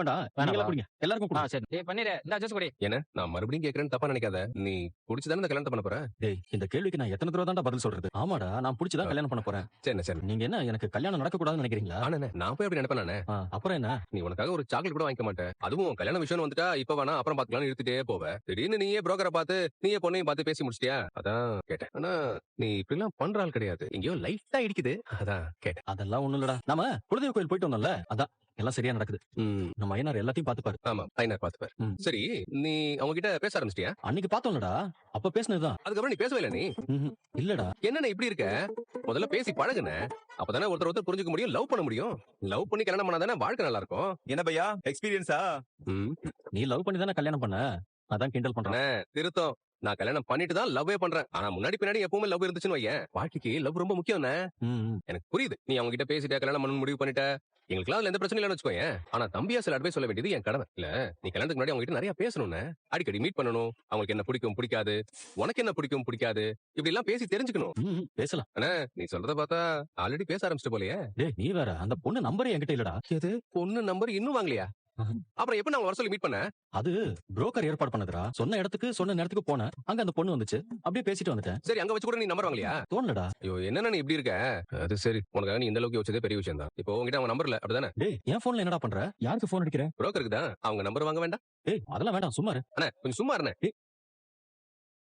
நீங்களா குடிங்க. எல்லாருக்கும் குடுங்க. சரி. டேய் பன்னீரு, இந்தா ஜூஸ் குடி. என்ன நான் மறுபடியும் கேக்குறேன்னு தப்பா நினைக்காத. நீ குடிச்சுதானே இந்த கல்யாணத்தை பண்ண போற? டேய், இந்த கேள்விக்கு நான் எத்தன தடவ தான்டா பதில் சொல்றது? ஆமாடா, நான் புடிச்சு தான் கல்யாணம் பண்ண போறேன். சரி. நீங்க என்ன எனக்கு கல்யாணம் நடக்க கூடாதுன்னு நினைக்கிறீங்களா? ஆனா நான் போய் அப்படி நினைப்பேன் நானே. அப்புறம் என்ன? நீ உனக்காக ஒரு சாக்லேட் கூட வாங்கிக்க மாட்டேன். அதுவும் உன் கல்யாண விஷயம் வந்துட்டா இப்ப வேணா அப்புறம் பாத்துக்கலாம்னு இழுத்துட்டே போவ. திடீர்னு நீயே புரோக்கரை பார்த்து நீயே பொண்ணையும் பார்த்து பேசி முடிச்சிட்டியா? அதான் கேட்டேன். ஆனா நீ இப்படி எல்லாம் பண்ற ஆள் கிடையாது. எங்கேயோ லைட்டா இடிக்குது. அதான் கேட்டேன். அதெல்லாம் ஒண்ணும் இல்லடா. நாம குலதெய்வ கோயில் போயிட்டு வந்தோம்ல, அதான் எல்லாம் சரியா நடக்குது. நம்ம ஐயனார் எல்லாத்தையும் பாத்துப்பாரு. ஆமா, ஐயனார் பாத்துப்பாரு. சரி, நீ அவங்க கிட்ட பேச ஆரம்பிச்சிட்டியா? அன்னைக்கு பார்த்தோம்லடா, அப்ப பேசினதுதான். அதுக்கப்புறம் நீ பேசவே இல்ல நீ? இல்லடா. என்னண்ணே இப்படி இருக்க? முதல்ல பேசி பழகுன. அப்பதானே ஒருத்தர் புரிஞ்சுக்க முடியும், லவ் பண்ண முடியும். லவ் பண்ணி கல்யாணம் பண்ணாதானே வாழ்க்கை நல்லா இருக்கும். என்ன பையா எக்ஸ்பீரியன்ஸா? நீ லவ் பண்ணி தானே கல்யாணம் பண்ண, அதான் கிண்டல் பண்றேன். திருத்தம். நான் கல்யாணம் பண்ணிட்டு தான் லவ்வே பண்றேன். ஆனா முன்னாடி பின்னாடி எப்பவுமே லவ் இருந்துச்சுன்னு வையேன். வாழ்க்கைக்கு லவ் ரொம்ப முக்கியம். எனக்கு புரியுது. நீ அவங்க கிட்ட பேசிட்ட, கல்யாணம் பண்ணு முடிவு பண்ணிட்ட. எங்களுக்கு அதுல எந்த பிரச்சனையும் இல்லைன்னு வச்சுக்கோயேன். ஆனா தம்பியா சில அட்வைஸ் சொல்ல வேண்டியது என் கடமை. இல்ல, நீ கல்யாணத்துக்கு முன்னாடி அவங்க கிட்ட நிறைய பேசணும்னு, அடிக்கடி மீட் பண்ணணும். அவங்களுக்கு என்ன பிடிக்கும் பிடிக்காது, உனக்கு என்ன பிடிக்கும் பிடிக்காது, இப்படி எல்லாம் பேசி தெரிஞ்சுக்கணும். பேசலாம். அண்ணா, நீ சொல்றத பார்த்தா ஆல்ரெடி பேச ஆரம்பிச்சிட்டு போலயே. டேய், நீ வேற, அந்த பொண்ணு நம்பரே என்கிட்ட இல்லடா. எது? பொண்ணு நம்பர் இன்னும் வாங்கலையா? அப்புறம் எப்படி நான் வர சொல்லி மீட் பண்ண? அது புரோக்கர் ஏற்பாடு பண்ணதுடா. சொன்ன இடத்துக்கு சொன்ன நேரத்துக்கு போனேன். அங்க அந்த பொண்ணு வந்துச்சு. அப்படியே பேசிட்டு வந்துட்டேன். சரி, அங்க வச்சு கூட நீ நம்பர் வாங்கலையா? தோணலடா. ஐயோ, என்னன்னா நீ இப்படி இருக்க? அது சரி, உனக்காக நீ இந்த அளவுக்கு யோசிச்சதே பெரிய விஷயம் தான். இப்போ உங்ககிட்ட அவங்க நம்பர் இல்ல, அப்படிதானே? டேய், என் போன்ல என்னடா பண்ற? யாருக்கு போன் அடிக்கிற? புரோக்கருக்கு தான். அவங்க நம்பர் வாங்க வேண்டாம். டேய், அதெல்லாம் வேண்டாம், சும்மா இரு. அண்ணா, கொஞ்சம் சும்மா இருண்ணே.